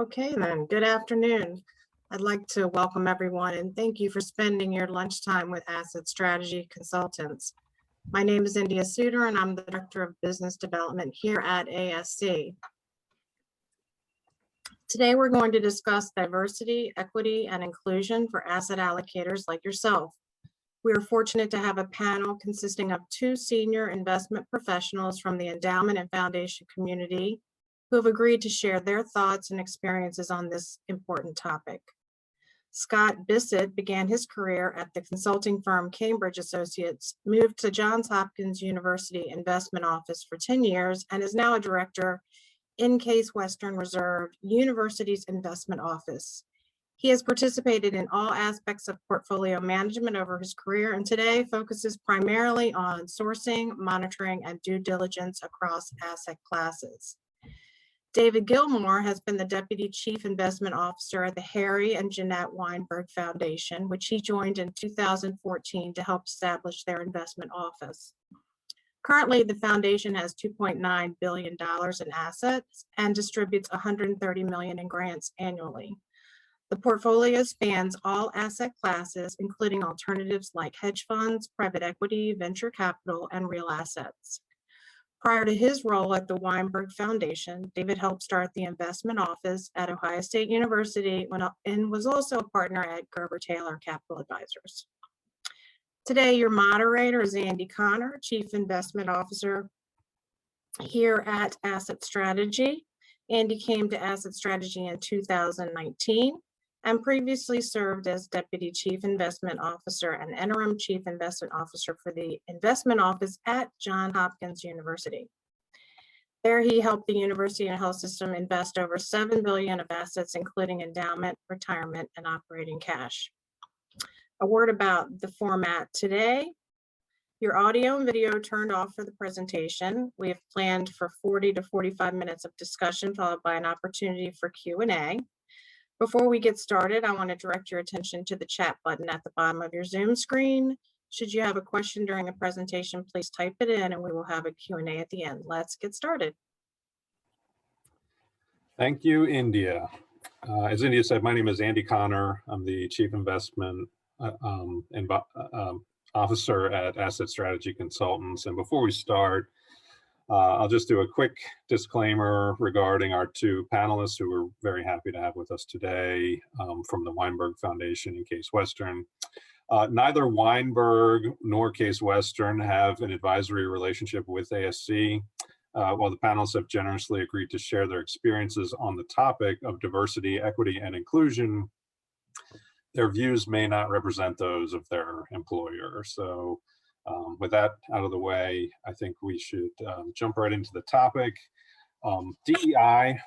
Okay, then. Good afternoon. I'd like to welcome everyone and thank you for spending your lunchtime with Asset Strategy Consultants. My name is India Suter and I'm the Director of Business Development here at ASC. Today, we're going to discuss diversity, equity, and inclusion for asset allocators like yourself. We are fortunate to have a panel consisting of two senior investment professionals from the endowment and foundation community who have agreed to share their thoughts and experiences on this important topic. Scott Bissett began his career at the consulting firm Cambridge Associates, moved to Johns Hopkins University Investment Office for 10 years, and is now a director in Case Western Reserve University's Investment Office. He has participated in all aspects of portfolio management over his career and today focuses primarily on sourcing, monitoring, and due diligence across asset classes. David Gilmore has been the Deputy Chief Investment Officer at the Harry and Jeanette Weinberg Foundation, which he joined in 2014 to help establish their investment office. Currently, the foundation has $2.9 billion in assets and distributes $130 million in grants annually. The portfolio spans all asset classes, including alternatives like hedge funds, private equity, venture capital, and real assets. Prior to his role at the Weinberg Foundation, David helped start the investment office at Ohio State University and was also a partner at Gerber Taylor Capital Advisors. Today, your moderator is Andy Connor, Chief Investment Officer here at Asset Strategy. Andy came to Asset Strategy in 2019 and previously served as Deputy Chief Investment Officer and Interim Chief Investment Officer for the Investment Office at Johns Hopkins University. There he helped the university and health system invest over $7 billion of assets, including endowment, retirement, and operating cash. A word about the format today. Your audio and video turned off for the presentation. We have planned for 40 to 45 minutes of discussion, followed by an opportunity for Q&A. Before we get started, I want to direct your attention to the chat button at the bottom of your Zoom screen. Should you have a question during the presentation, please type it in and we will have a Q&A at the end. Let's get started. Thank you, India. As India said, my name is Andy Connor. I'm the Chief Investment Officer at Asset Strategy Consultants. And before we start, I'll just do a quick disclaimer regarding our two panelists who we're very happy to have with us today from the Weinberg Foundation and Case Western. Neither Weinberg nor Case Western have an advisory relationship with ASC, while the panelists have generously agreed to share their experiences on the topic of diversity, equity, and inclusion. Their views may not represent those of their employer. So with that out of the way, I think we should jump right into the topic. DEI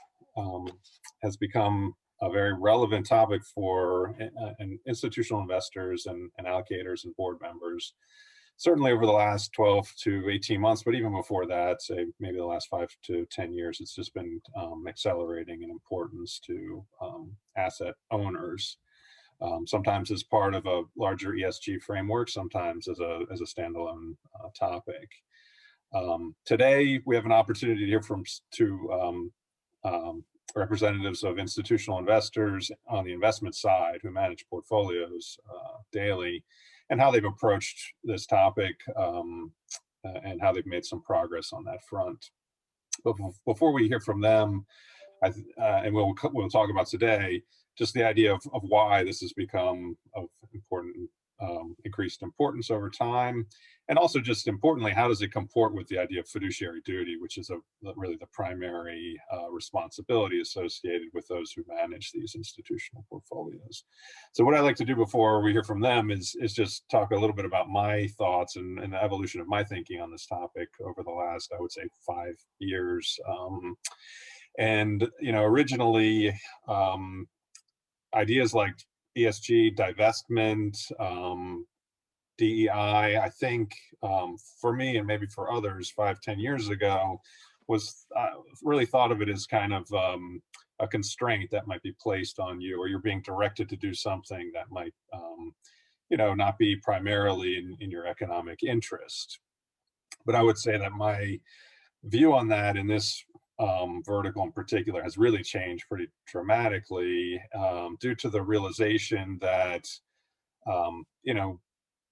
has become a very relevant topic for institutional investors and allocators and board members, certainly over the last 12 to 18 months, but even before that, say maybe the last 5 to 10 years, it's just been accelerating in importance to asset owners. Sometimes as part of a larger ESG framework, sometimes as a standalone topic. Today, we have an opportunity to hear from two representatives of institutional investors on the investment side who manage portfolios daily, and how they've approached this topic and how they've made some progress on that front. But before we hear from them, and we'll talk about today, just the idea of why this has become of increased importance over time, and also just importantly, how does it comport with the idea of fiduciary duty, which is really the primary responsibility associated with those who manage these institutional portfolios. So what I'd like to do before we hear from them is just talk a little bit about my thoughts and the evolution of my thinking on this topic over the last, I would say, 5 years. And originally, ideas like ESG, divestment, DEI, I think for me and maybe for others 5-10 years ago was really thought of it as kind of a constraint that might be placed on you, or you're being directed to do something that might not be primarily in your economic interest. But I would say that my view on that in this vertical in particular has really changed pretty dramatically due to the realization that, you know,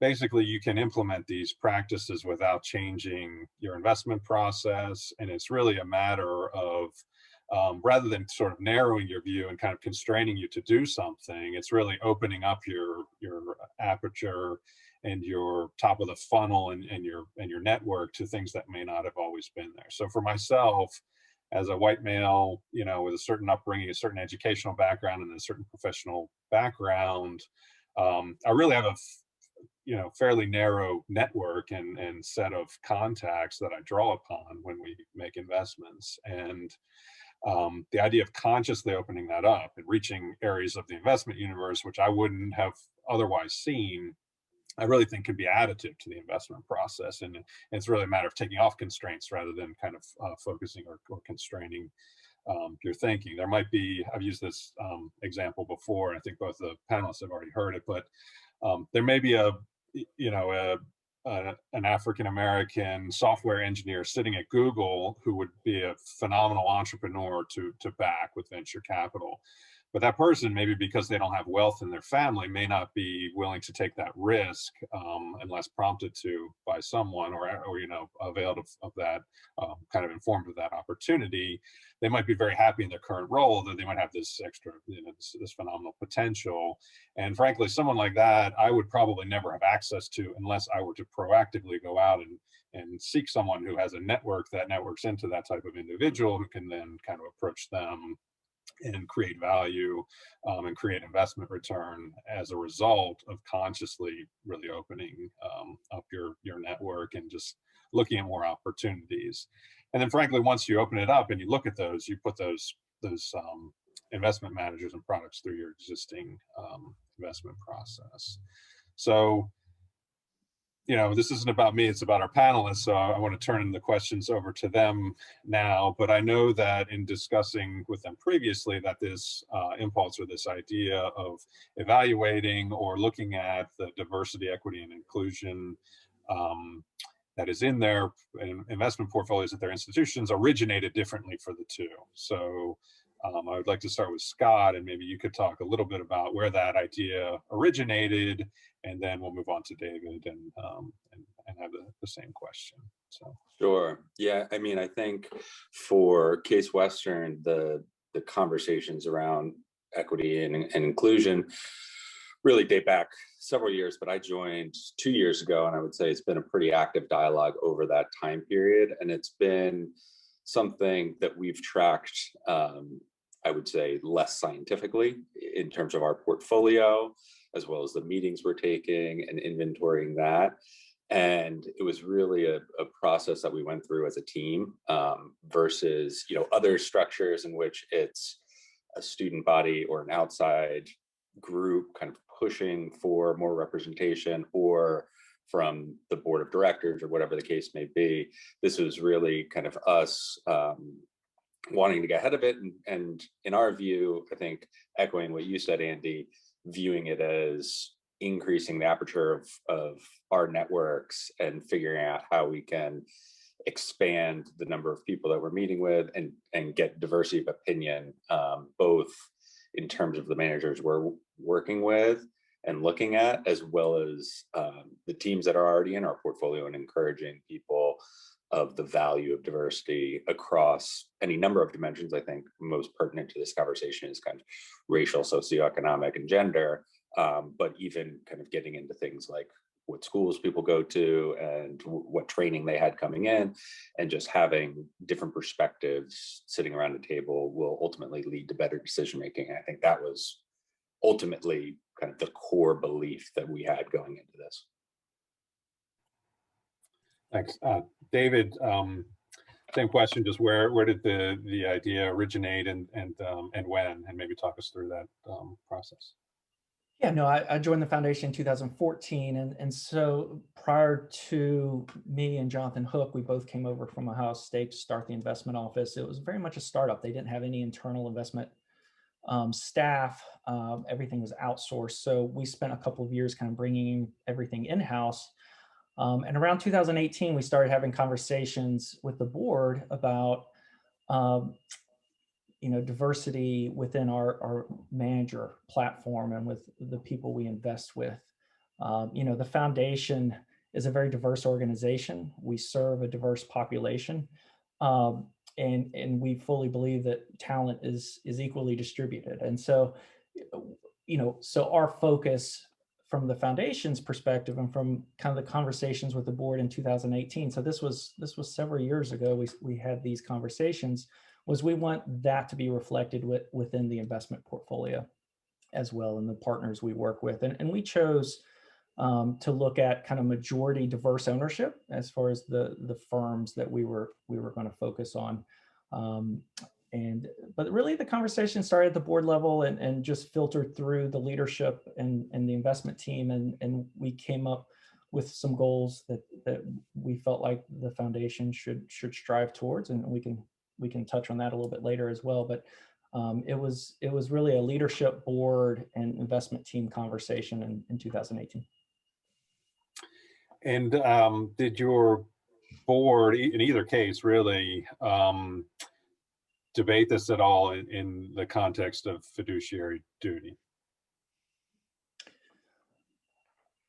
basically you can implement these practices without changing your investment process. And it's really a matter of, rather than sort of narrowing your view and kind of constraining you to do something, it's really opening up your aperture and your top of the funnel and your network to things that may not have always been there. So for myself, as a white male, you know, with a certain upbringing, a certain educational background, and a certain professional background, I really have a fairly narrow network and set of contacts that I draw upon when we make investments. And the idea of consciously opening that up and reaching areas of the investment universe, which I wouldn't have otherwise seen, I really think can be additive to the investment process. And it's really a matter of taking off constraints rather than kind of focusing or constraining your thinking. There might be, I've used this example before, and I think both the panelists have already heard it, but there may be an African-American software engineer sitting at Google who would be a phenomenal entrepreneur to back with venture capital. But that person, maybe because they don't have wealth in their family, may not be willing to take that risk unless prompted to by someone or availed of that, kind of informed of that opportunity. They might be very happy in their current role, though they might have this extra, this phenomenal potential. And frankly, someone like that, I would probably never have access to unless I were to proactively go out and seek someone who has a network that networks into that type of individual, who can then kind of approach them and create value and create investment return as a result of consciously really opening up your network and just looking at more opportunities. And then frankly, once you open it up and you look at those, you put those investment managers and products through your existing investment process. So, this isn't about me, it's about our panelists. So I want to turn the questions over to them now, but I know that in discussing with them previously that this impulse or this idea of evaluating or looking at the diversity, equity, and inclusion that is in their investment portfolios at their institutions originated differently for the two. So I would like to start with Scott, and maybe you could talk a little bit about where that idea originated, and then we'll move on to David and have the same question. So sure, yeah. I mean, I think for Case Western, the conversations around equity and inclusion really date back several years, but I joined 2 years ago, and I would say it's been a pretty active dialogue over that time period, and it's been something that we've tracked, I would say, less scientifically in terms of our portfolio, as well as the meetings we're taking and inventorying that. And it was really a process that we went through as a team versus, other structures in which it's a student body or an outside group kind of pushing for more representation, or from the board of directors or whatever the case may be. This was really kind of us wanting to get ahead of it. And in our view, I think echoing what you said, Andy, viewing it as increasing the aperture of our networks and figuring out how we can expand the number of people that we're meeting with and get diversity of opinion, both in terms of the managers we're working with and looking at, as well as the teams that are already in our portfolio, and encouraging people of the value of diversity across any number of dimensions. I think most pertinent to this conversation is kind of racial, socioeconomic, and gender, but even kind of getting into things like what schools people go to and what training they had coming in, and just having different perspectives sitting around a table will ultimately lead to better decision making. I think that was ultimately kind of the core belief that we had going into this. Thanks. David, same question, just where did the idea originate and when, and maybe talk us through that process. Yeah, no, I joined the foundation in 2014. And so prior to me and Jonathan Hook, we both came over from Ohio State to start the investment office. It was very much a startup. They didn't have any internal investment staff. Everything was outsourced. So we spent a couple of years kind of bringing everything in-house. And around 2018, we started having conversations with the board about diversity within our manager platform and with the people we invest with. The foundation is a very diverse organization. We serve a diverse population. And we fully believe that talent is equally distributed. And so, so our focus from the foundation's perspective and from kind of the conversations with the board in 2018. So this was several years ago. We had these conversations. Was we want that to be reflected within the investment portfolio as well, and the partners we work with. And we chose to look at kind of majority diverse ownership as far as the firms that we were going to focus on. But really the conversation started at the board level and just filtered through the leadership and the investment team. And we came up with some goals that we felt like the foundation should strive towards. And we can touch on that a little bit later as well. But it was really a leadership board and investment team conversation in 2018. And did your board, in either case, really debate this at all in the context of fiduciary duty?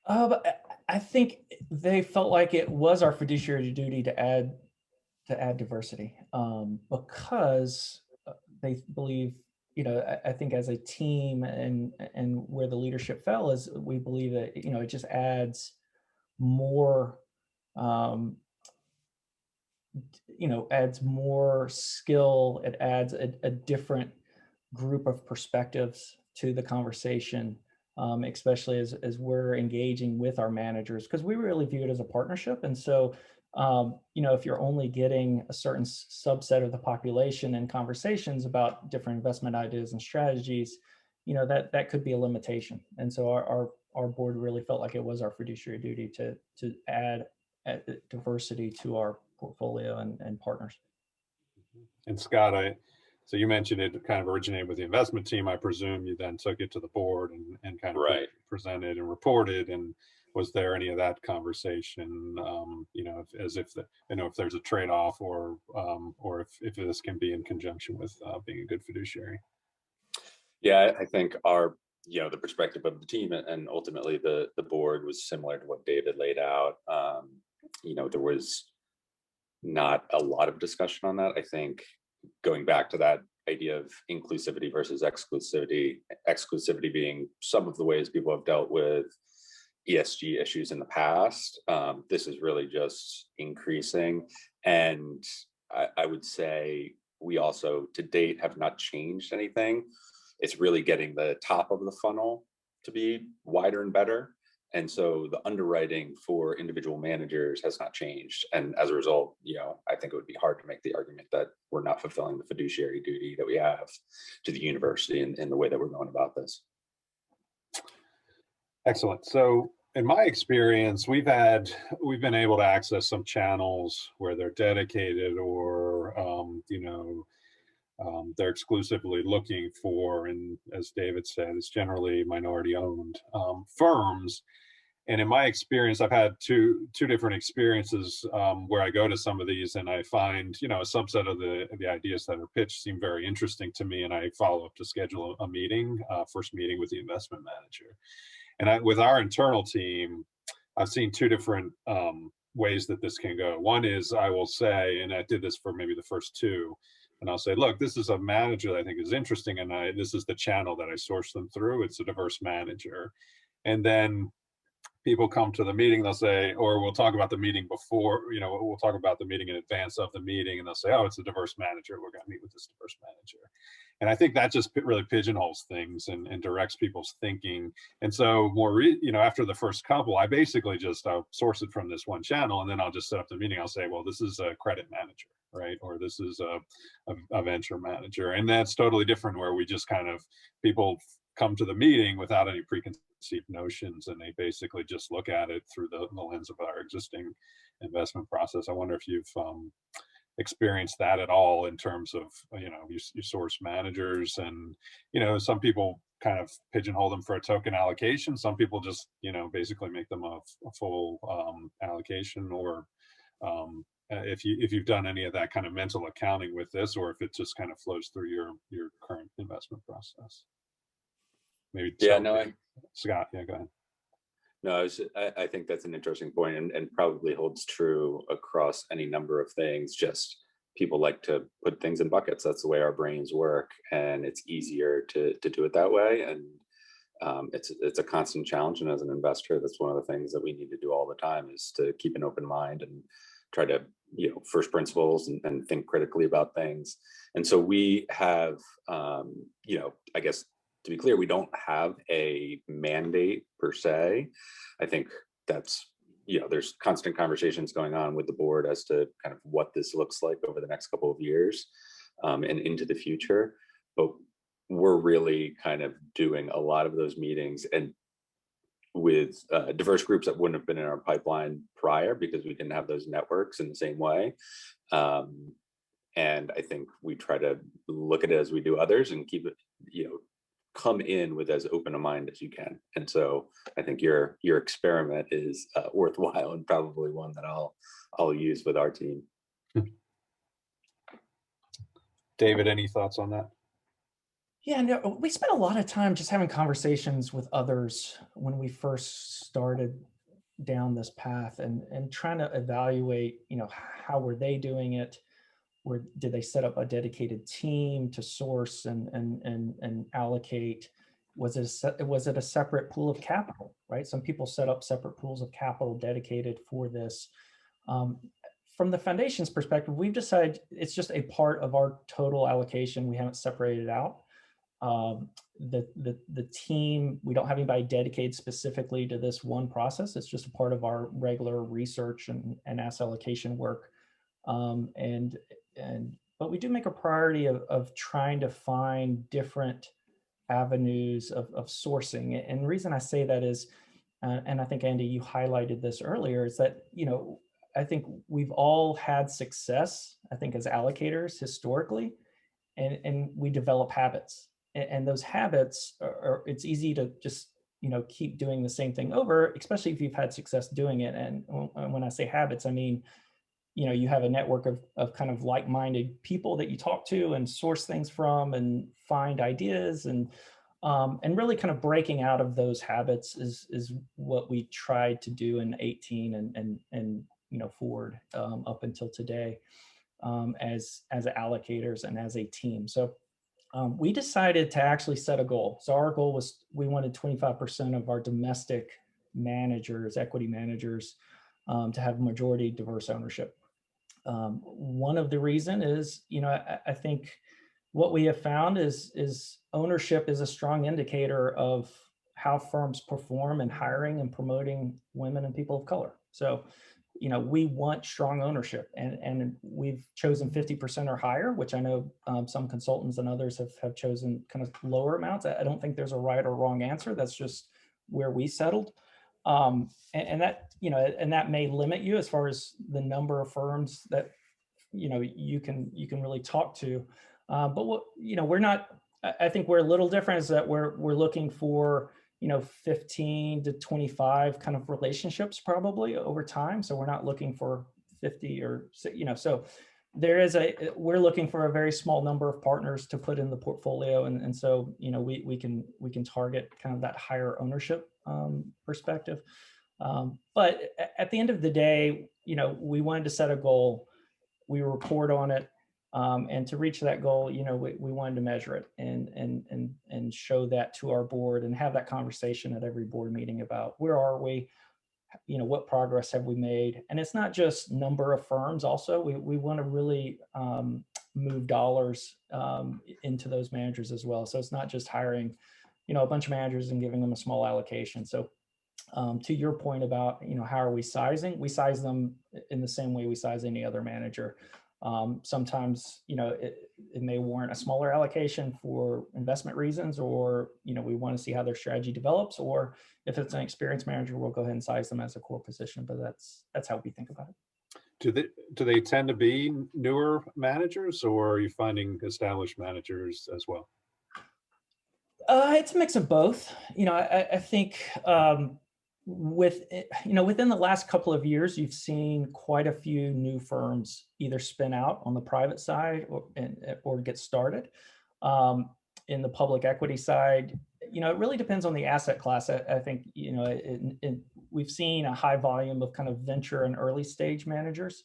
I think they felt like it was our fiduciary duty to add diversity, because they believe, I think as a team and where the leadership fell is we believe that, it just adds more, adds more skill. It adds a different group of perspectives to the conversation, especially as we're engaging with our managers, because we really view it as a partnership. And so, if you're only getting a certain subset of the population in conversations about different investment ideas and strategies, that could be a limitation. And so our board really felt like it was our fiduciary duty to add diversity to our portfolio and partners. And Scott, so you mentioned it kind of originated with the investment team. I presume you then took it to the board and kind of presented and reported. And was there any of that conversation, if there's a trade-off or if this can be in conjunction with being a good fiduciary? Yeah, I think the perspective of the team and ultimately the board was similar to what David laid out. There was not a lot of discussion on that. I think going back to that idea of inclusivity versus exclusivity being some of the ways people have dealt with ESG issues in the past, this is really just increasing. And I would say we also to date have not changed anything. It's really getting the top of the funnel to be wider and better. And so the underwriting for individual managers has not changed. And as a result, I think it would be hard to make the argument that we're not fulfilling the fiduciary duty that we have to the university in the way that we're going about this. Excellent. So in my experience, we've been able to access some channels where they're dedicated or, they're exclusively looking for, and as David said, it's generally minority owned firms. And in my experience, I've had two different experiences where I go to some of these and I find, a subset of the ideas that are pitched seem very interesting to me. And I follow up to schedule a meeting, first meeting with the investment manager. And with our internal team, I've seen two different ways that this can go. One is I will say, and I did this for maybe the first two, and I'll say, look, this is a manager that I think is interesting, and this is the channel that I source them through. It's a diverse manager. And then people come to the meeting, they'll say, or we'll talk about the meeting before, we'll talk about the meeting in advance of the meeting, and they'll say, oh, it's a diverse manager. We're going to meet with this diverse manager. And I think that just really pigeonholes things and directs people's thinking. And so after the first couple, I basically just source it from this one channel, and then I'll just set up the meeting. I'll say, well, this is a credit manager, right? Or this is a venture manager. And that's totally different, where we just kind of, people come to the meeting without any preconceived notions, and they basically just look at it through the lens of our existing investment process. I wonder if you've experienced that at all in terms of, you source managers, and, some people kind of pigeonhole them for a token allocation. Some people just, basically make them a full allocation, or, if you've done any of that kind of mental accounting with this, or if it just kind of flows through your current investment process. Maybe. Yeah, no, Scott, yeah, go ahead. No, I think that's an interesting point, and probably holds true across any number of things. Just people like to put things in buckets. That's the way our brains work, and it's easier to do it that way. And it's a constant challenge. And as an investor, that's one of the things that we need to do all the time, is to keep an open mind and try to, first principles and think critically about things. And so we have, I guess, to be clear, we don't have a mandate per se. I think that's, there's constant conversations going on with the board as to kind of what this looks like over the next couple of years and into the future. But we're really kind of doing a lot of those meetings and with diverse groups that wouldn't have been in our pipeline prior, because we didn't have those networks in the same way. And I think we try to look at it as we do others and keep it, come in with as open a mind as you can. And so I think your experiment is worthwhile, and probably one that I'll use with our team. David, any thoughts on that? Yeah, no, we spent a lot of time just having conversations with others when we first started down this path, and trying to evaluate, how were they doing it? Where did they set up a dedicated team to source and allocate? Was it a separate pool of capital, right? Some people set up separate pools of capital dedicated for this. From the foundation's perspective, we've decided it's just a part of our total allocation. We haven't separated it out. The team, we don't have anybody dedicated specifically to this one process. It's just a part of our regular research and asset allocation work. But we do make a priority of trying to find different avenues of sourcing. And the reason I say that is, and I think, Andy, you highlighted this earlier, is that, I think we've all had success, I think, as allocators historically, and we develop habits. And those habits it's easy to just, keep doing the same thing over, especially if you've had success doing it. And when I say habits, I mean, you have a network of kind of like-minded people that you talk to and source things from and find ideas, and really kind of breaking out of those habits is what we tried to do in 2018 and forward up until today as allocators and as a team. So we decided to actually set a goal. So our goal was, we wanted 25% of our domestic managers, equity managers, to have majority diverse ownership. One of the reason is, I think what we have found is ownership is a strong indicator of how firms perform in hiring and promoting women and people of color. So, we want strong ownership, and we've chosen 50% or higher, which I know some consultants and others have chosen kind of lower amounts. I don't think there's a right or wrong answer. That's just where we settled. And that may limit you as far as the number of firms that, you can really talk to. But what, we're not, I think we're a little different, is that we're looking for, 15 to 25 kind of relationships probably over time. So we're not looking for 50 or, so we're looking for a very small number of partners to put in the portfolio. And so, we can target kind of that higher ownership perspective. But at the end of the day, we wanted to set a goal, we report on it, and to reach that goal, we wanted to measure it and show that to our board and have that conversation at every board meeting about where are we, what progress have we made. And it's not just number of firms. Also, we want to really move dollars into those managers as well. So it's not just hiring, a bunch of managers and giving them a small allocation. So to your point about, how are we sizing? We size them in the same way we size any other manager. Sometimes, it may warrant a smaller allocation for investment reasons, or, we want to see how their strategy develops, or if it's an experienced manager, we'll go ahead and size them as a core position. But that's how we think about it. Do they tend to be newer managers, or are you finding established managers as well? It's a mix of both. I think within the last couple of years, you've seen quite a few new firms either spin out on the private side or get started. In the public equity side, it really depends on the asset class. I think, we've seen a high volume of kind of venture and early stage managers,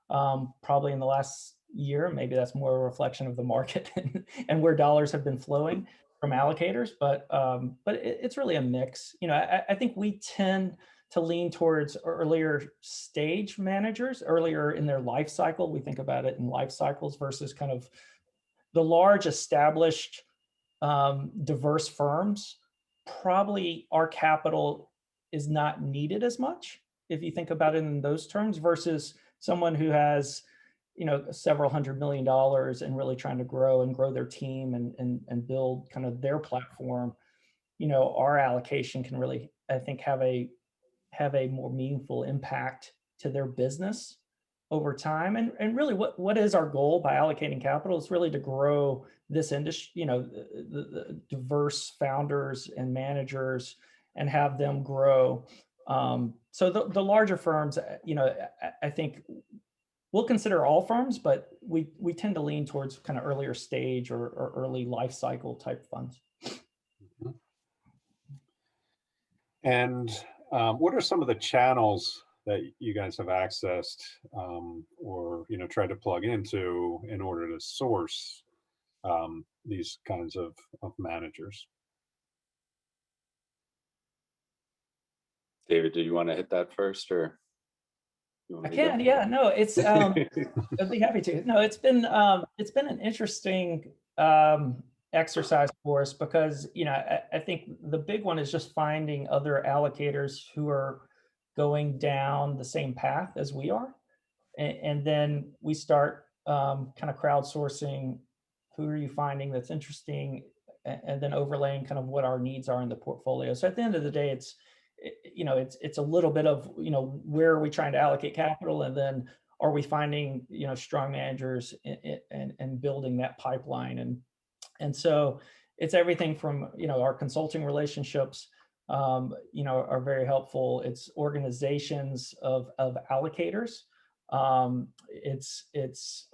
probably in the last year. Maybe that's more a reflection of the market and where dollars have been flowing from allocators, but it's really a mix. I think we tend to lean towards earlier stage managers, earlier in their life cycle. We think about it in life cycles versus kind of the large established diverse firms. Probably our capital is not needed as much if you think about it in those terms versus someone who has several $100 million and really trying to grow their team and build kind of their platform. Our allocation can really, I think, have a more meaningful impact to their business over time. And really what is our goal by allocating capital is really to grow this industry, the diverse founders and managers, and have them grow. So the larger firms, I think we'll consider all firms, but we tend to lean towards kind of earlier stage or early life cycle type funds. Mm-hmm. And what are some of the channels that you guys have accessed or tried to plug into in order to source these kinds of managers? David, do you want to hit that first, or? I can, yeah. No, it's I'd be happy to. No, it's been an interesting exercise for us because I think the big one is just finding other allocators who are going down the same path as we are, and then we start kind of crowdsourcing. Who are you finding that's interesting, and then overlaying kind of what our needs are in the portfolio. So at the end of the day, it's a little bit of where are we trying to allocate capital, and then are we finding strong managers and building that pipeline, and so it's everything from our consulting relationships are very helpful. It's organizations of allocators. It's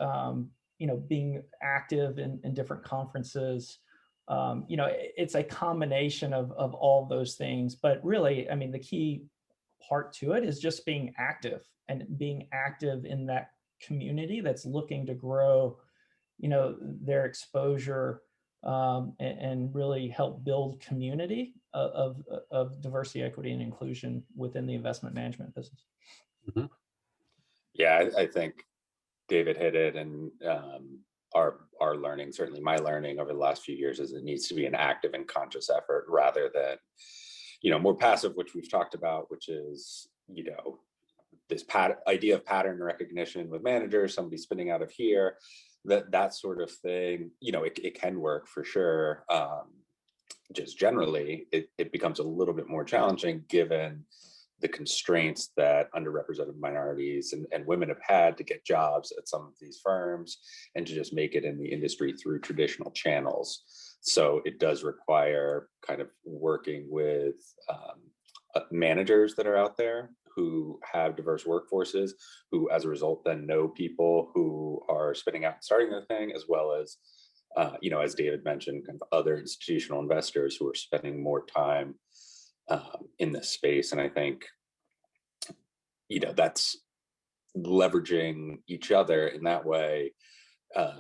being active in different conferences. It's a combination of all those things, but really, I mean, the key part to it is just being active in that community that's looking to grow, their exposure, and really help build community of diversity, equity, and inclusion within the investment management business. Mm-hmm. Yeah, I think David hit it, and our learning, certainly my learning over the last few years, is it needs to be an active and conscious effort rather than, more passive, which we've talked about, which is, this idea of pattern recognition with managers, somebody spinning out of here, that sort of thing, it can work for sure. Just generally, it becomes a little bit more challenging given the constraints that underrepresented minorities and women have had to get jobs at some of these firms and to just make it in the industry through traditional channels. So it does require kind of working with managers that are out there who have diverse workforces, who as a result then know people who are spinning out and starting their thing, as well as, as David mentioned, kind of other institutional investors who are spending more time in this space. And I think, that's leveraging each other in that way,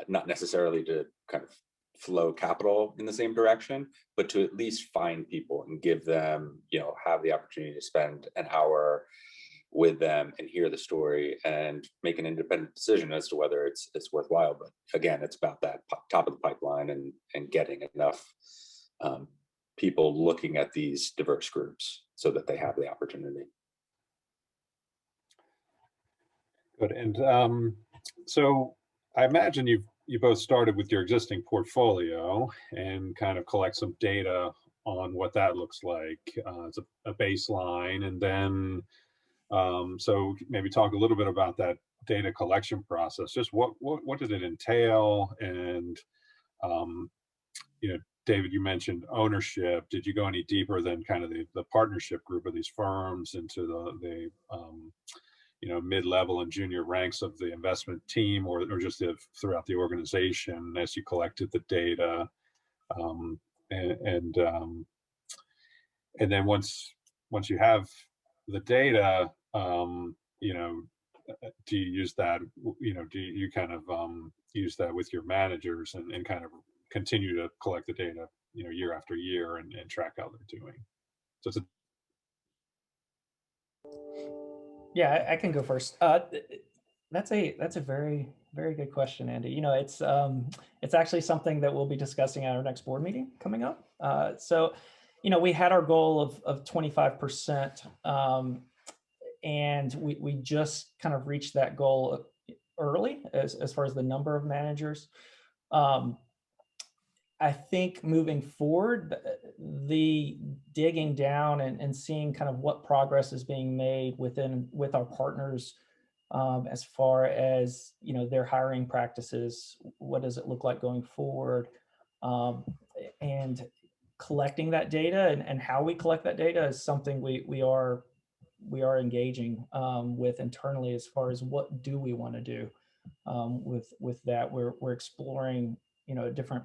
not necessarily to kind of flow capital in the same direction, but to at least find people and give them, have the opportunity to spend an hour with them and hear the story and make an independent decision as to whether it's worthwhile. But again, it's about that top of the pipeline and getting enough people looking at these diverse groups so that they have the opportunity. Good. And so I imagine you both started with your existing portfolio and kind of collect some data on what that looks like as a baseline. And then, so maybe talk a little bit about that data collection process. Just what did it entail? And, David, you mentioned ownership. Did you go any deeper than kind of the partnership group of these firms into the mid-level and junior ranks of the investment team, or just throughout the organization as you collected the data? And then once you have the data, do you use that? Do you kind of use that with your managers and kind of continue to collect the data, year after year and track how they're doing? So it's Yeah, I can go first. That's a very, very good question, Andy. It's actually something that we'll be discussing at our next board meeting coming up. So we had our goal of 25%, and we just kind of reached that goal early as far as the number of managers. I think moving forward, the digging down and seeing kind of what progress is being made with our partners, as far as their hiring practices, what does it look like going forward, and collecting that data and how we collect that data is something we are engaging with internally as far as what do we want to do with that. We're exploring different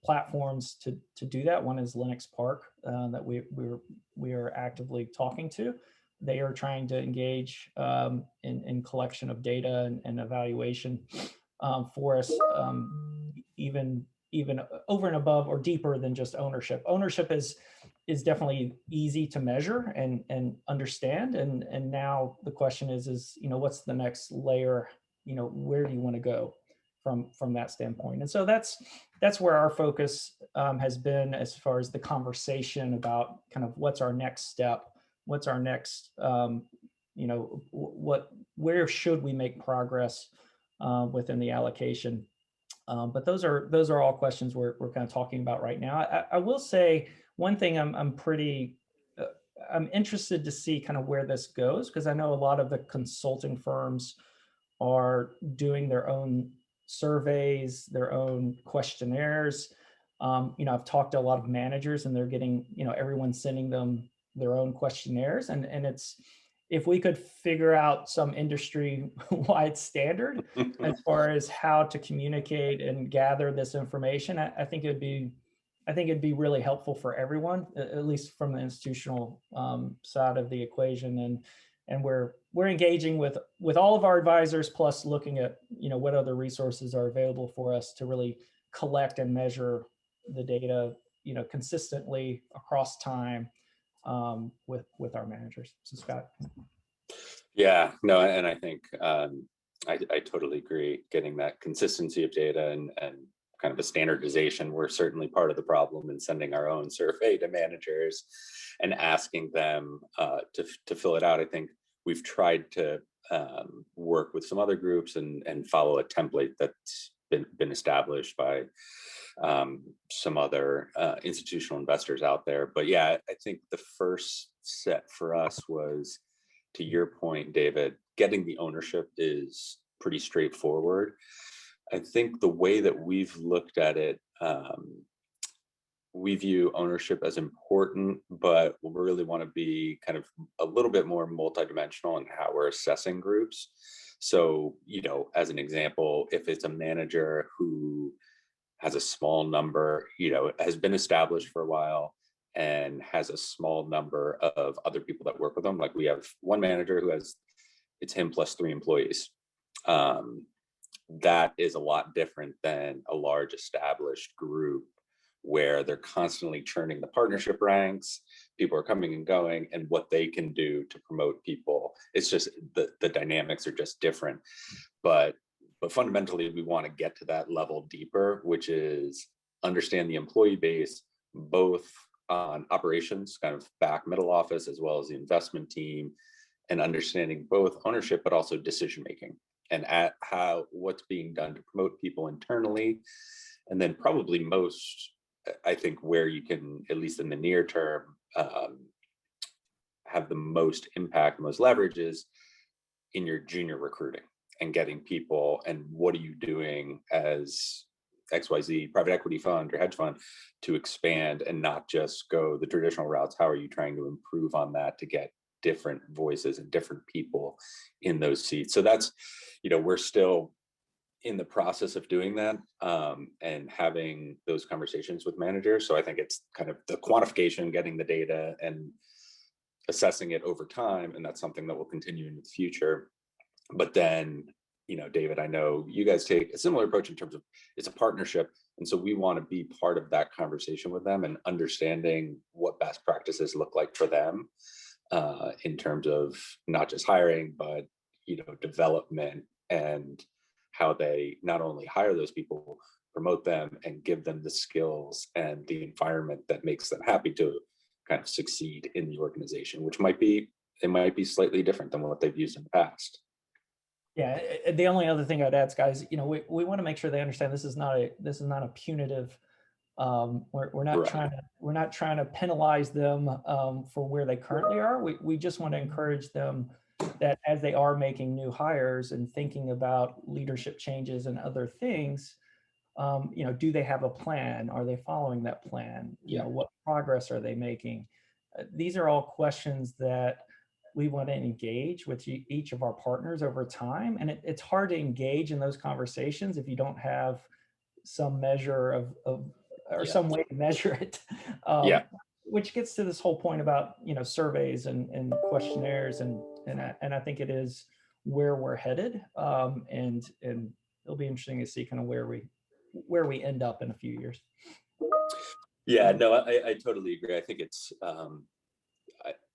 platforms to do that. One is Linux Park that we are actively talking to. They are trying to engage in collection of data and evaluation for us, even over and above or deeper than just ownership. Ownership is definitely easy to measure and understand. And now the question is what's the next layer? Where do you want to go from that standpoint? And so that's where our focus has been as far as the conversation about kind of what's our next step, what's our next, where should we make progress within the allocation? But those are all questions we're kind of talking about right now. I will say one thing I'm interested to see kind of where this goes, because I know a lot of the consulting firms are doing their own surveys, their own questionnaires. I've talked to a lot of managers and they're getting, everyone's sending them their own questionnaires. And it's, if we could figure out some industry-wide standard as far as how to communicate and gather this information, I think it'd be really helpful for everyone, at least from the institutional side of the equation. And we're engaging with all of our advisors, plus looking at what other resources are available for us to really collect and measure the data consistently across time with our managers. So Scott. Yeah, no, and I think I totally agree. Getting that consistency of data and kind of a standardization, we're certainly part of the problem in sending our own survey to managers and asking them to fill it out. I think we've tried to work with some other groups and follow a template that's been established by some other institutional investors out there. But yeah, I think the first set for us was, to your point, David, getting the ownership is pretty straightforward. I think the way that we've looked at it, we view ownership as important, but we really want to be kind of a little bit more multidimensional in how we're assessing groups. So, as an example, if it's a manager who has a small number, has been established for a while and has a small number of other people that work with them, like we have one manager who has, it's him plus 3 employees. That is a lot different than a large established group where they're constantly churning the partnership ranks, people are coming and going, and what they can do to promote people. It's just the dynamics are just different. But fundamentally, we want to get to that level deeper, which is understand the employee base, both on operations, kind of back middle office, as well as the investment team, and understanding both ownership, but also decision-making and at what's being done to promote people internally. And then probably most, I think, where you can, at least in the near term, have the most impact, most leverage is in your junior recruiting and getting people, and what are you doing as XYZ private equity fund or hedge fund to expand and not just go the traditional routes? How are you trying to improve on that to get different voices and different people in those seats? So that's, we're still in the process of doing that, and having those conversations with managers. So I think it's kind of the quantification, getting the data and assessing it over time. And that's something that will continue in the future. But then, David, I know you guys take a similar approach in terms of it's a partnership. And so we want to be part of that conversation with them and understanding what best practices look like for them, in terms of not just hiring, but, development, and how they not only hire those people, promote them, and give them the skills and the environment that makes them happy to kind of succeed in the organization, which might be slightly different than what they've used in the past. Yeah, the only other thing I'd add, guys, we want to make sure they understand this is not a punitive. We're not trying to penalize them for where they currently are. We just want to encourage them that as they are making new hires and thinking about leadership changes and other things, do they have a plan? Are they following that plan? What progress are they making? These are all questions that we want to engage with each of our partners over time. And it's hard to engage in those conversations if you don't have some measure or some way to measure it. Which gets to this whole point about, surveys and questionnaires. And I think it is where we're headed. And it'll be interesting to see kind of where we end up in a few years. Yeah, no, I totally agree. I think it's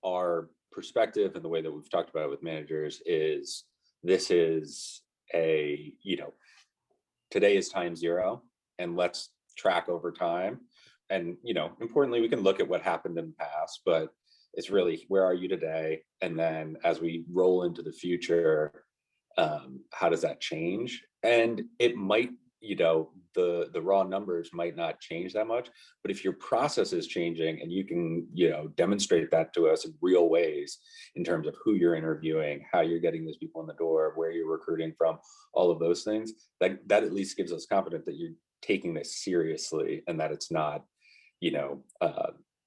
our perspective, and the way that we've talked about it with managers is this is today is time zero, and let's track over time. And, importantly, we can look at what happened in the past, but it's really, where are you today? And then as we roll into the future, how does that change? And it might, the raw numbers might not change that much, but if your process is changing and you can, demonstrate that to us in real ways in terms of who you're interviewing, how you're getting those people in the door, where you're recruiting from, all of those things, that at least gives us confidence that you're taking this seriously, and that it's not,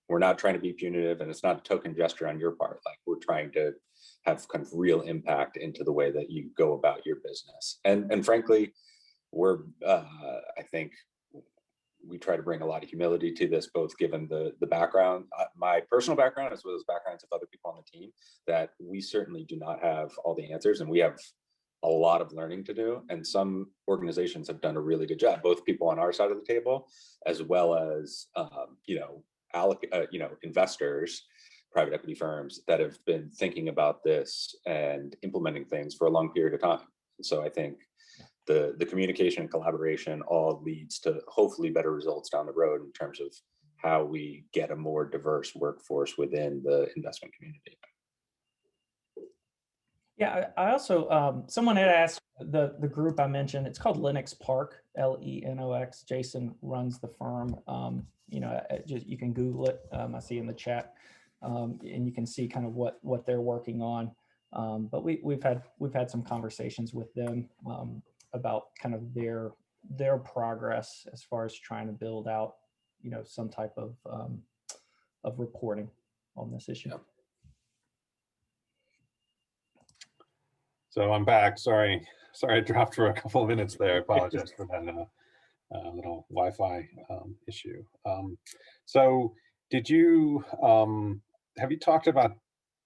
we're not trying to be punitive, and it's not a token gesture on your part. Like, we're trying to have kind of real impact into the way that you go about your business. And frankly, we're, I think we try to bring a lot of humility to this, both given the background, my personal background, as well as backgrounds of other people on the team, that we certainly do not have all the answers, and we have a lot of learning to do. And some organizations have done a really good job, both people on our side of the table, as well as, investors, private equity firms that have been thinking about this and implementing things for a long period of time. And so I think the communication and collaboration all leads to hopefully better results down the road in terms of how we get a more diverse workforce within the investment community. Yeah, I also, someone had asked the group I mentioned, it's called Lenox Park, Lenox. Jason runs the firm. You can Google it. I see in the chat, and you can see kind of what they're working on. But we've had some conversations with them about kind of their progress as far as trying to build out, some type of reporting on this issue. Yeah. So I'm back. Sorry, I dropped for a couple of minutes there. I apologize for that little Wi-Fi issue. So did you, have you talked about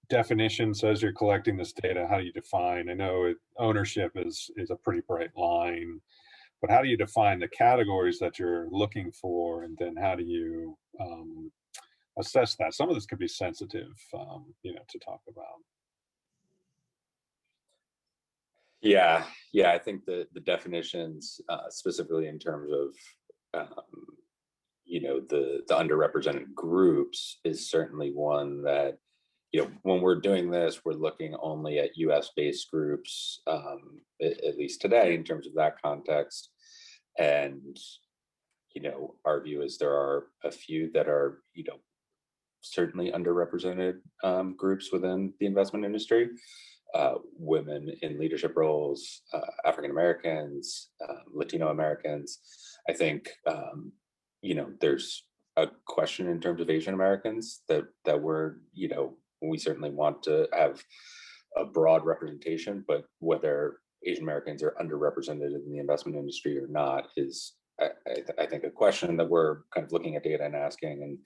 definitions as you're collecting this data? How do you define? I know ownership is a pretty bright line, but how do you define the categories that you're looking for? And then how do you assess that? Some of this could be sensitive, to talk about. Yeah, I think the definitions, specifically in terms of, the underrepresented groups, is certainly one that, when we're doing this, we're looking only at US-based groups, at least today, in terms of that context. And, our view is there are a few that are, certainly underrepresented groups within the investment industry. Women in leadership roles, African Americans, Latino Americans, I think, there's a question in terms of Asian Americans that we're, we certainly want to have a broad representation, but whether Asian Americans are underrepresented in the investment industry or not is, I think, a question that we're kind of looking at data and asking and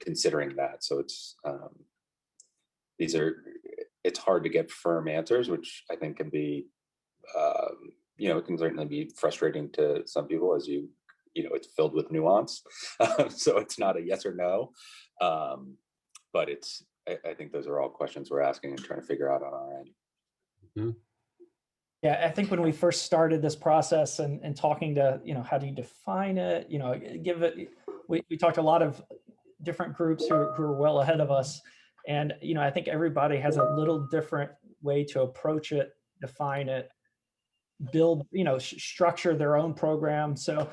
considering that. So it's hard to get firm answers, which I think can be, it can certainly be frustrating to some people, as it's filled with nuance. So it's not a yes or no, but I think those are all questions we're asking and trying to figure out on our end. Mm-hmm. Yeah, I think when we first started this process and talking to, how do you define it? We talked to a lot of different groups who are well ahead of us. And, I think everybody has a little different way to approach it, define it, build, structure their own program. So,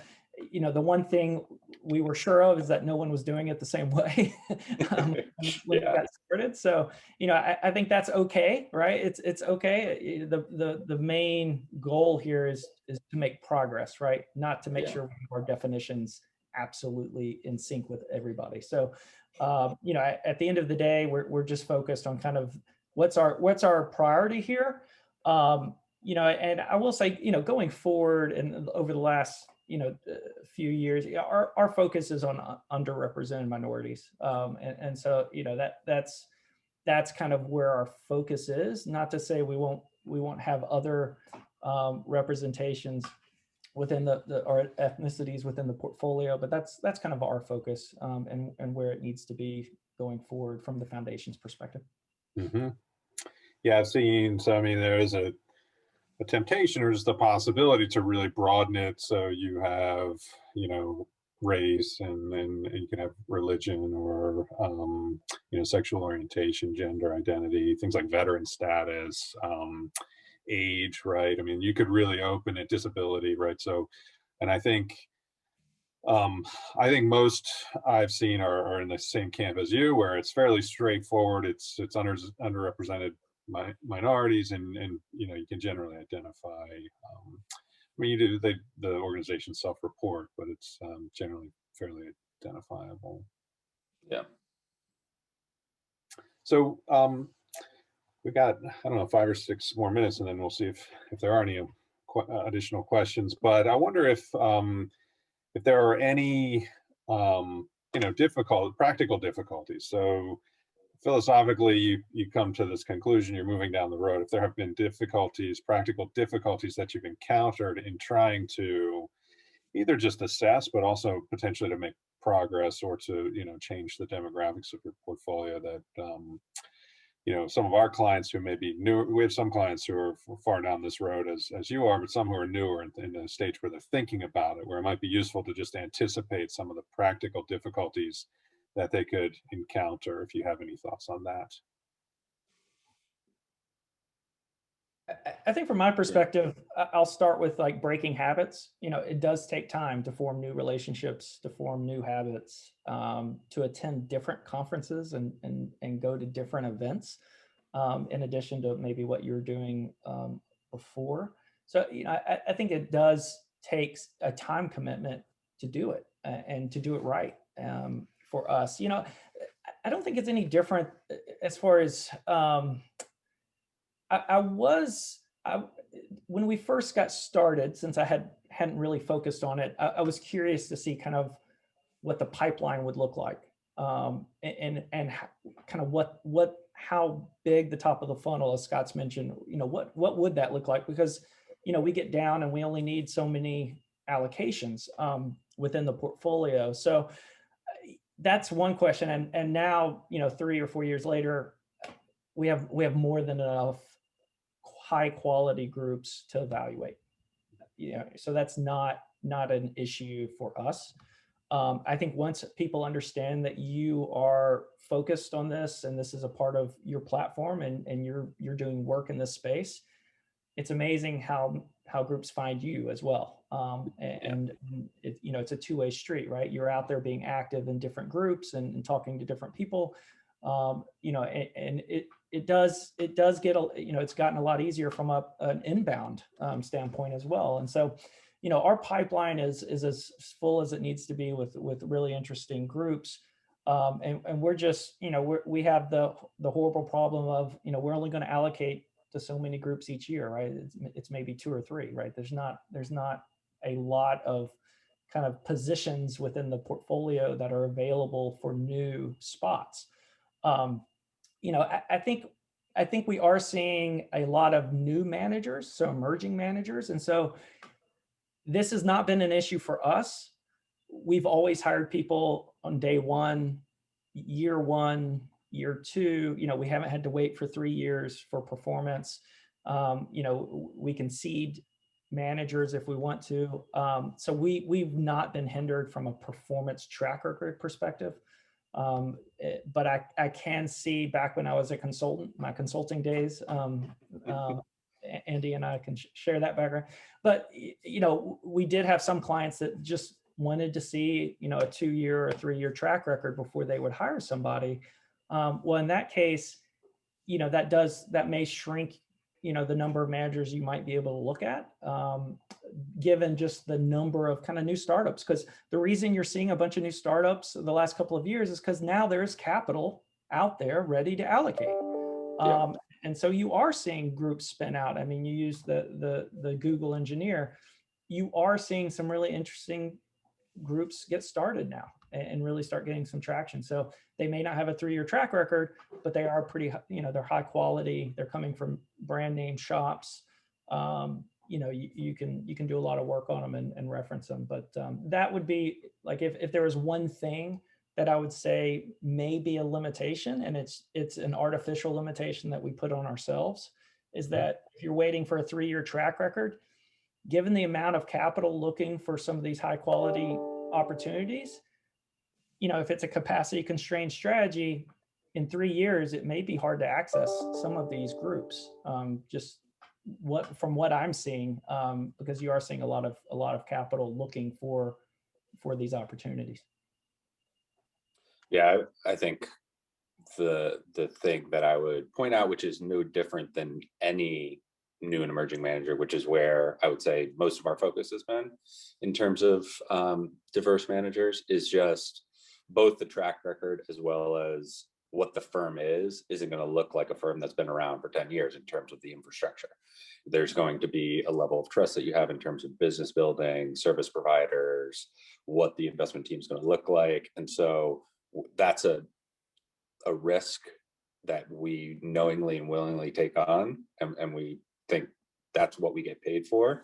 the one thing we were sure of is that no one was doing it the same way when we got started. So, I think that's okay, right? It's okay. The main goal here is to make progress, right? Not to make sure we have our definitions absolutely in sync with everybody. So, at the end of the day, we're just focused on kind of what's our priority here. And I will say, going forward and over the last, few years, our focus is on underrepresented minorities. And so, that's kind of where our focus is. Not to say we won't have other representations within our ethnicities within the portfolio, but that's kind of our focus and where it needs to be going forward from the foundation's perspective. Mm-hmm. Yeah, I've seen. So I mean, there is a temptation or just a possibility to really broaden it. So you have, race and you can have religion or, sexual orientation, gender identity, things like veteran status, age, right? I mean, you could really open it, disability, right? So, and I think most I've seen are in the same camp as you, where it's fairly straightforward. It's underrepresented minorities, and you can generally identify. I mean, you do the organization self-report, but it's generally fairly identifiable. Yeah. So we got, I don't know, 5 or 6 more minutes, and then we'll see if there are any additional questions. But I wonder if there are any practical difficulties. So philosophically, you come to this conclusion, you're moving down the road. If there have been practical difficulties that you've encountered in trying to either just assess, but also potentially to make progress or to, change the demographics of your portfolio that, some of our clients who may be new, we have some clients who are far down this road as you are, but some who are newer in a stage where they're thinking about it, where it might be useful to just anticipate some of the practical difficulties that they could encounter, if you have any thoughts on that. I think from my perspective, I'll start with like breaking habits. It does take time to form new relationships, to form new habits, to attend different conferences and go to different events, in addition to maybe what you're doing before. So, I think it does take a time commitment to do it and to do it right. For us, I don't think it's any different as far as when we first got started, since I hadn't really focused on it, I was curious to see kind of what the pipeline would look like, and kind of how big the top of the funnel, as Scott's mentioned, what would that look like? Because we get down and we only need so many allocations within the portfolio. So that's one question. And now, 3 or 4 years later, we have more than enough high quality groups to evaluate. So that's not an issue for us. I think once people understand that you are focused on this and this is a part of your platform and you're doing work in this space, it's amazing how groups find you as well. And it's a two-way street, right? You're out there being active in different groups and talking to different people. And it does get, it's gotten a lot easier from an inbound standpoint as well. And so, our pipeline is as full as it needs to be with really interesting groups. And we're just, we have the horrible problem of, we're only going to allocate to so many groups each year, right? It's maybe 2 or 3, right? There's not a lot of kind of positions within the portfolio that are available for new spots. I think we are seeing a lot of new managers, so emerging managers. And so this has not been an issue for us. We've always hired people on day 1, year 1, year 2. We haven't had to wait for 3 years for performance. We can seed managers if we want to. So we've not been hindered from a performance track record perspective. But I can see back when I was a consultant, my consulting days, Andy and I can share that background. But, we did have some clients that just wanted to see, a 2-year or 3-year track record before they would hire somebody. Well, in that case, that may shrink, the number of managers you might be able to look at, given just the number of kind of new startups. Because the reason you're seeing a bunch of new startups the last couple of years is because now there's capital out there ready to allocate. Yeah. And so you are seeing groups spin out. I mean, you use the Google engineer. You are seeing some really interesting groups get started now and really start getting some traction. So they may not have a 3-year track record, but they are pretty, they're high quality. They're coming from brand name shops. You can do a lot of work on them and reference them. But that would be like, if there was one thing that I would say may be a limitation, and it's an artificial limitation that we put on ourselves, is that if you're waiting for a 3-year track record, given the amount of capital looking for some of these high quality opportunities, if it's a capacity constrained strategy, in 3 years, it may be hard to access some of these groups. Just from what I'm seeing, because you are seeing a lot of capital looking for these opportunities. Yeah, I think the thing that I would point out, which is no different than any new and emerging manager, which is where I would say most of our focus has been in terms of diverse managers, is just both the track record as well as what the firm isn't going to look like a firm that's been around for 10 years in terms of the infrastructure. There's going to be a level of trust that you have in terms of business building, service providers, what the investment team is going to look like. And so that's a risk that we knowingly and willingly take on, and we think that's what we get paid for.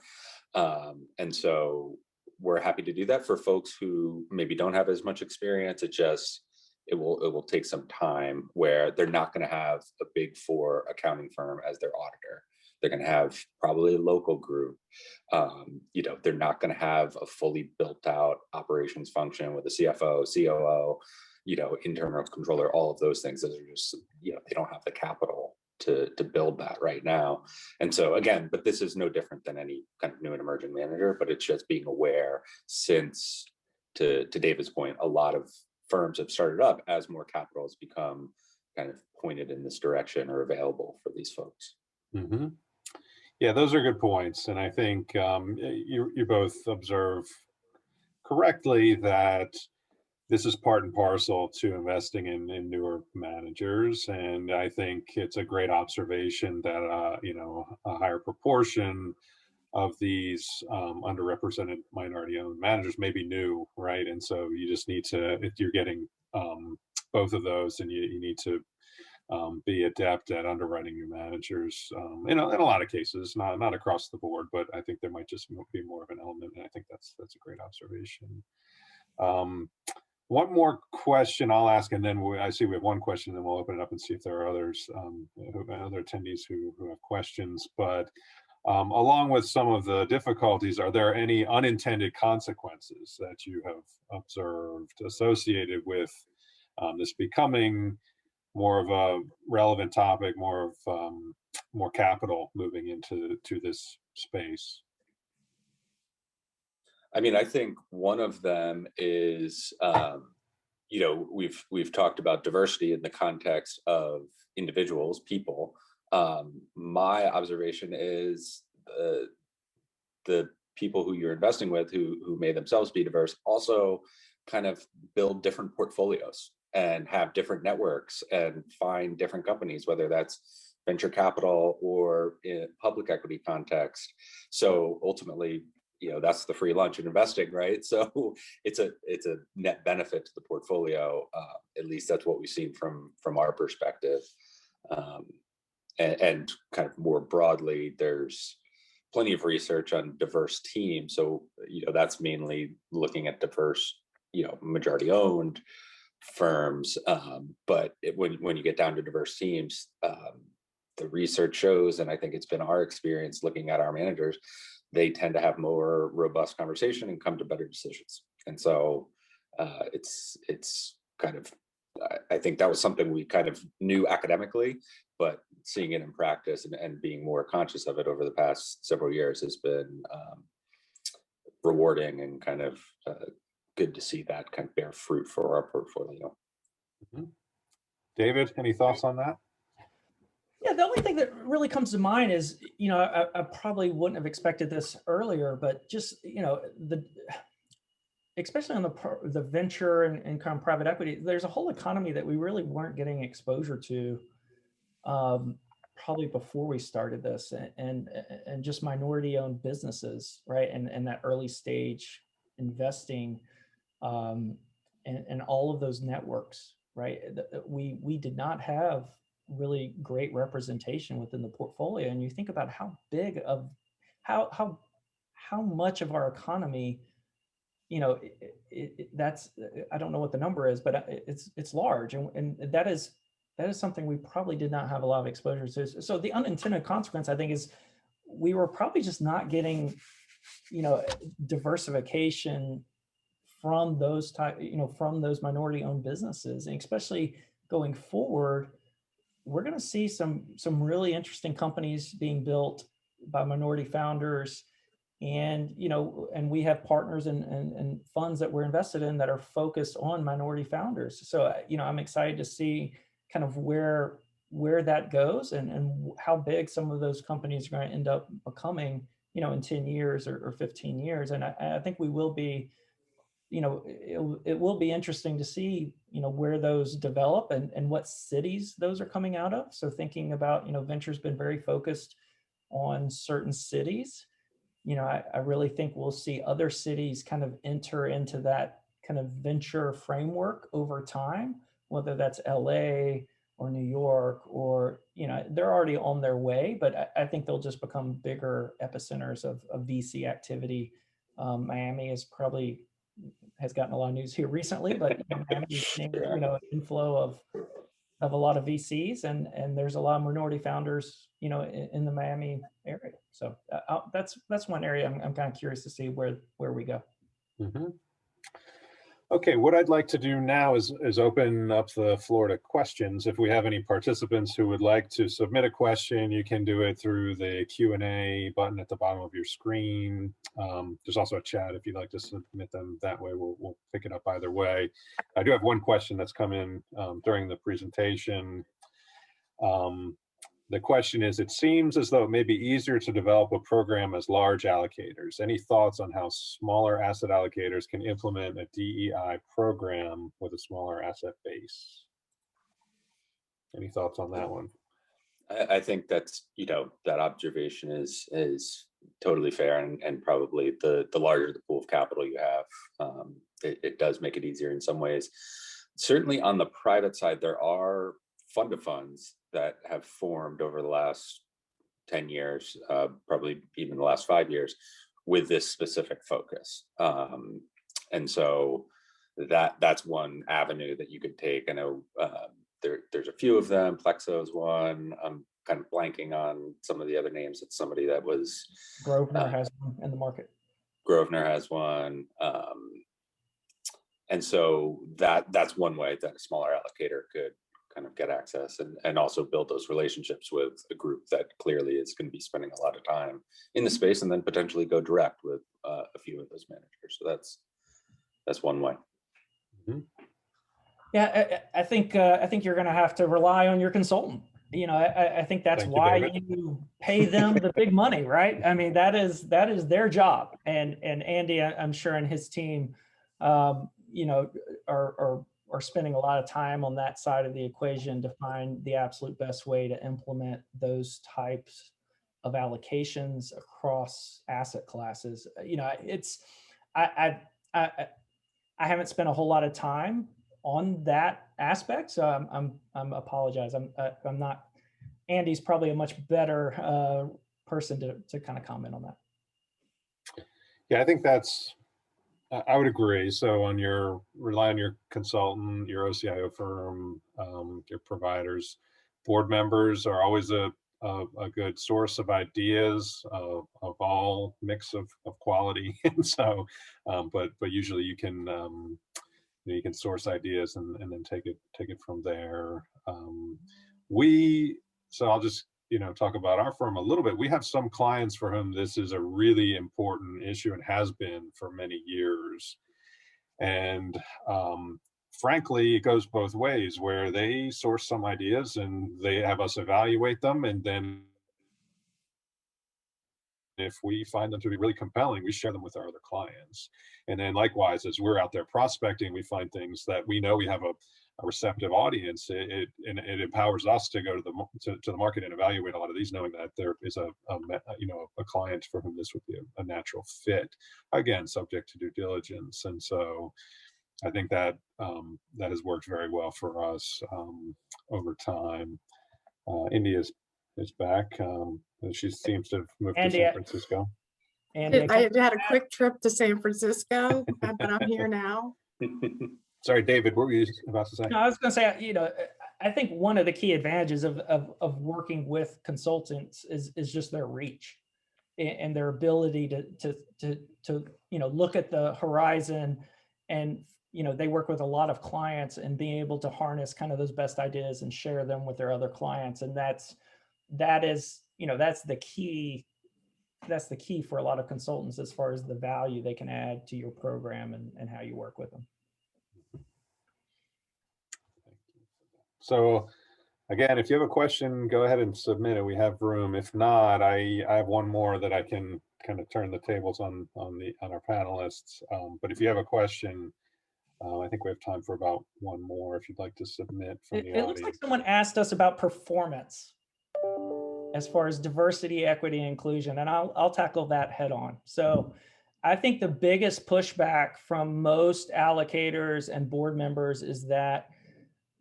And so we're happy to do that for folks who maybe don't have as much experience. It will take some time, where they're not going to have a Big 4 accounting firm as their auditor. They're going to have probably a local group. They're not going to have a fully built out operations function with a CFO, COO, internal controller, all of those things. Those are just, they don't have the capital to build that right now. And so again, but this is no different than any kind of new and emerging manager, but it's just being aware, since to David's point, a lot of firms have started up as more capital has become kind of pointed in this direction or available for these folks. Mm-hmm. Yeah, those are good points. And I think you both observe correctly that this is part and parcel to investing in newer managers. And I think it's a great observation that, a higher proportion of these underrepresented minority-owned managers may be new, right? And so you just need to, if you're getting both of those, and you need to be adept at underwriting new managers. In a lot of cases, not across the board, but I think there might just be more of an element. And I think that's a great observation. One more question I'll ask, and then I see we have one question, and then we'll open it up and see if there are others, other attendees who have questions. But along with some of the difficulties, are there any unintended consequences that you have observed associated with this becoming more of a relevant topic, more capital moving into this space? I mean, I think one of them is, we've talked about diversity in the context of individuals, people. My observation is the people who you're investing with who may themselves be diverse also kind of build different portfolios and have different networks and find different companies, whether that's venture capital or in public equity context. So ultimately, that's the free lunch in investing, right? So it's a net benefit to the portfolio. At least that's what we've seen from our perspective. And kind of more broadly, there's plenty of research on diverse teams. So, that's mainly looking at diverse, majority owned firms. But when you get down to diverse teams, the research shows, and I think it's been our experience looking at our managers, they tend to have more robust conversation and come to better decisions. And so it's kind of, I think that was something we kind of knew academically, but seeing it in practice and being more conscious of it over the past several years has been rewarding and kind of good to see that kind of bear fruit for our portfolio. Mm-hmm. David, any thoughts on that? Yeah, the only thing that really comes to mind is, I probably wouldn't have expected this earlier, but just, especially on the venture and kind of private equity, there's a whole economy that we really weren't getting exposure to probably before we started this, and just minority owned businesses, right? And that early stage investing, and all of those networks, right? We did not have really great representation within the portfolio. And you think about how big of how much of our economy, that's, I don't know what the number is, but it's large, and that is something we probably did not have a lot of exposure to. So the unintended consequence, I think, is we were probably just not getting, diversification from those from those minority owned businesses. And especially going forward, we're going to see some really interesting companies being built by minority founders. And, and we have partners and funds that we're invested in that are focused on minority founders. So, I'm excited to see kind of where that goes and how big some of those companies are going to end up becoming, in 10 years or 15 years. And I think we will be, it will be interesting to see, where those develop and what cities those are coming out of. So thinking about, venture's been very focused on certain cities. I really think we'll see other cities kind of enter into that kind of venture framework over time, whether that's LA or New York, or, they're already on their way, but I think they'll just become bigger epicenters of VC activity. Miami has gotten a lot of news here recently, but Miami's seeing, inflow of a lot of VCs, and there's a lot of minority founders, in the Miami area. So that's one area I'm kind of curious to see where we go. Mm-hmm. Okay, what I'd like to do now is open up the floor to questions. If we have any participants who would like to submit a question, you can do it through the Q&A button at the bottom of your screen. There's also a chat if you'd like to submit them that way. We'll pick it up either way. I do have one question that's come in during the presentation. The question is, it seems as though it may be easier to develop a program as large allocators. Any thoughts on how smaller asset allocators can implement a DEI program with a smaller asset base? Any thoughts on that one? I think that's, that observation is totally fair, and probably the larger the pool of capital you have, it does make it easier in some ways. Certainly on the private side, there are fund of funds that have formed over the last 10 years, probably even the last 5 years, with this specific focus. And so that's one avenue that you could take. I know there's a few of them. Plexo is one. I'm kind of blanking on some of the other names. It's somebody that was... Grosvenor has one in the market. Grosvenor has one. And so that's one way that a smaller allocator could kind of get access and also build those relationships with a group that clearly is going to be spending a lot of time in the space, and then potentially go direct with a few of those managers. So that's one way. Mm-hmm. Yeah, I think you're going to have to rely on your consultant, I think that's Thank you, why David. you pay them the big money, right? I mean, that is their job. And Andy, I'm sure, and his team, you know, are spending a lot of time on that side of the equation to find the absolute best way to implement those types of allocations across asset classes. I haven't spent a whole lot of time on that aspect, so I'm apologize. I'm not. Andy's probably a much better person to kind of comment on that. Yeah, I think I would agree. So rely on your consultant, your OCIO firm, your providers. Board members are always a good source of ideas of all mix of quality. And so, but usually you can source ideas and then take it from there. So I'll just talk about our firm a little bit. We have some clients for whom this is a really important issue and has been for many years. And frankly, it goes both ways, where they source some ideas and they have us evaluate them, and then if we find them to be really compelling, we share them with our other clients. And then likewise, as we're out there prospecting, we find things that we know we have a receptive audience. It empowers us to go to the market and evaluate a lot of these, knowing that there is a client for whom this would be a natural fit, again subject to due diligence. And so I think that that has worked very well for us over time. India is back. She seems to have moved to San Francisco. I had a quick trip to San Francisco, but I'm here now. Sorry, David, what were you about to say? No, I was going to say, I think one of the key advantages of working with consultants is just their reach and their ability to look at the horizon, and they work with a lot of clients, and being able to harness kind of those best ideas and share them with their other clients. And that's the key. That's the key for a lot of consultants as far as the value they can add to your program and how you work with them. So again, if you have a question, go ahead and submit it. We have room. If not, I have one more that I can kind of turn the tables on our panelists. But if you have a question, I think we have time for about one more if you'd like to submit from the audience. It looks like someone asked us about performance as far as diversity, equity, and inclusion, and I'll tackle that head on. So I think the biggest pushback from most allocators and board members is that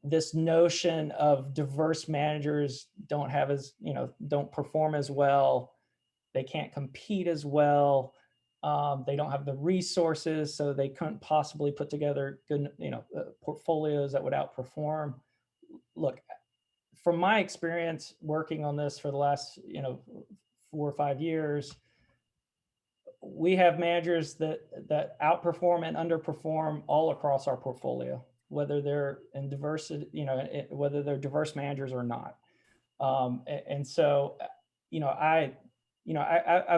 this notion of diverse managers don't perform as well. They can't compete as well. They don't have the resources, so they couldn't possibly put together good, portfolios that would outperform. Look, from my experience working on this for the last, 4 or 5 years, we have managers that outperform and underperform all across our portfolio, whether they're in diversity, whether they're diverse managers or not. And so, I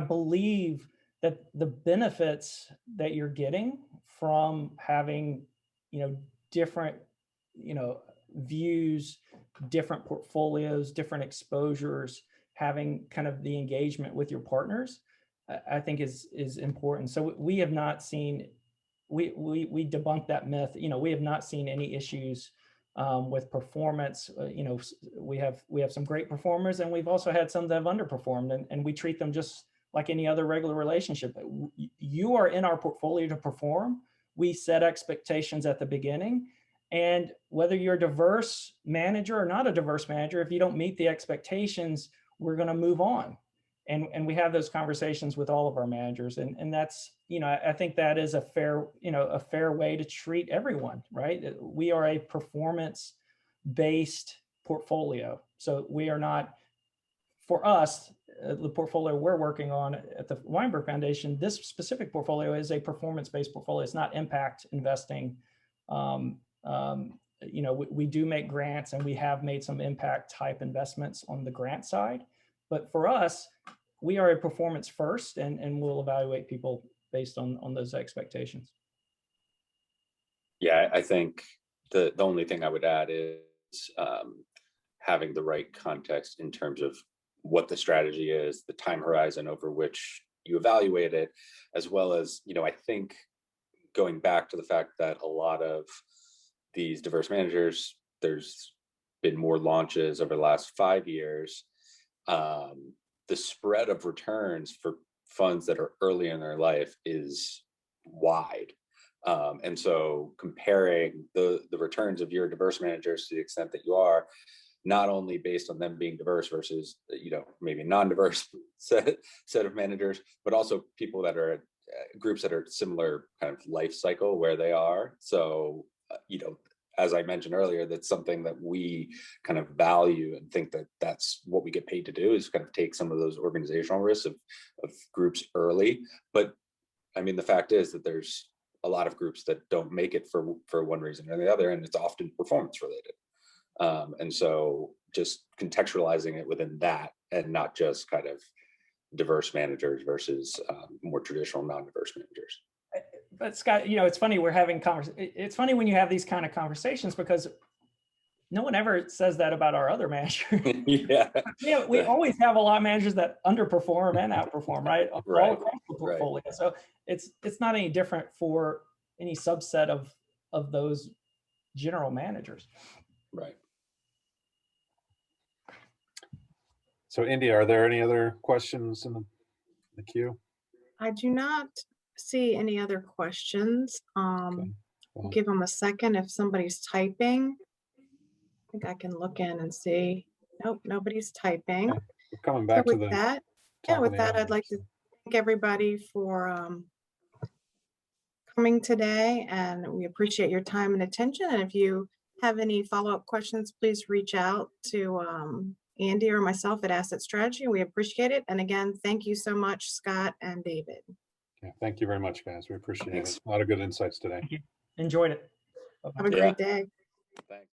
believe that the benefits that you're getting from having, different, views, different portfolios, different exposures, having kind of the engagement with your partners, I think is important. So we have not seen, we debunked that myth. We have not seen any issues with performance. We have some great performers, and we've also had some that have underperformed, and we treat them just like any other regular relationship. You are in our portfolio to perform. We set expectations at the beginning, and whether you're a diverse manager or not a diverse manager, if you don't meet the expectations, we're going to move on. And we have those conversations with all of our managers, and that's, I think that is a fair way to treat everyone, right? We are a performance-based portfolio, so we are not, for us, the portfolio we're working on at the Weinberg Foundation, this specific portfolio is a performance-based portfolio. It's not impact investing. We do make grants, and we have made some impact type investments on the grant side. But for us, we are a performance first, and we'll evaluate people based on those expectations. Yeah, I think the only thing I would add is having the right context in terms of what the strategy is, the time horizon over which you evaluate it, as well as, I think going back to the fact that a lot of these diverse managers, there's been more launches over the last 5 years. The spread of returns for funds that are early in their life is wide. And so comparing the returns of your diverse managers to the extent that you are, not only based on them being diverse versus, maybe non-diverse set of managers, but also people that are groups that are similar kind of life cycle where they are. So, as I mentioned earlier, that's something that we kind of value and think that that's what we get paid to do, is kind of take some of those organizational risks of groups early. But I mean, the fact is that there's a lot of groups that don't make it for one reason or the other, and it's often performance related. And so just contextualizing it within that, and not just kind of diverse managers versus more traditional non-diverse managers. But Scott, it's funny we're having it's funny when you have these kind of conversations, because no one ever says that about our other managers. Yeah. We always have a lot of managers that underperform and outperform, right? Right. All across the portfolio. Right. So it's not any different for any subset of those general managers. Right. So Indy, are there any other questions in the queue? I do not see any other questions. Okay. Well, Give them a second if somebody's typing. I think I can look in and see. Nope, nobody's typing. okay. We're coming back So to with the that, top of with the that, hour, I'd like so. to thank everybody for coming today, and we appreciate your time and attention. And if you have any follow-up questions, please reach out to Andy or myself at Asset Strategy. We appreciate it. And again, thank you so much, Scott and David. Yeah, thank you very much, guys. We appreciate Thanks. it. A lot of good insights today. Thank you. Enjoyed it. Have a great day. Thanks.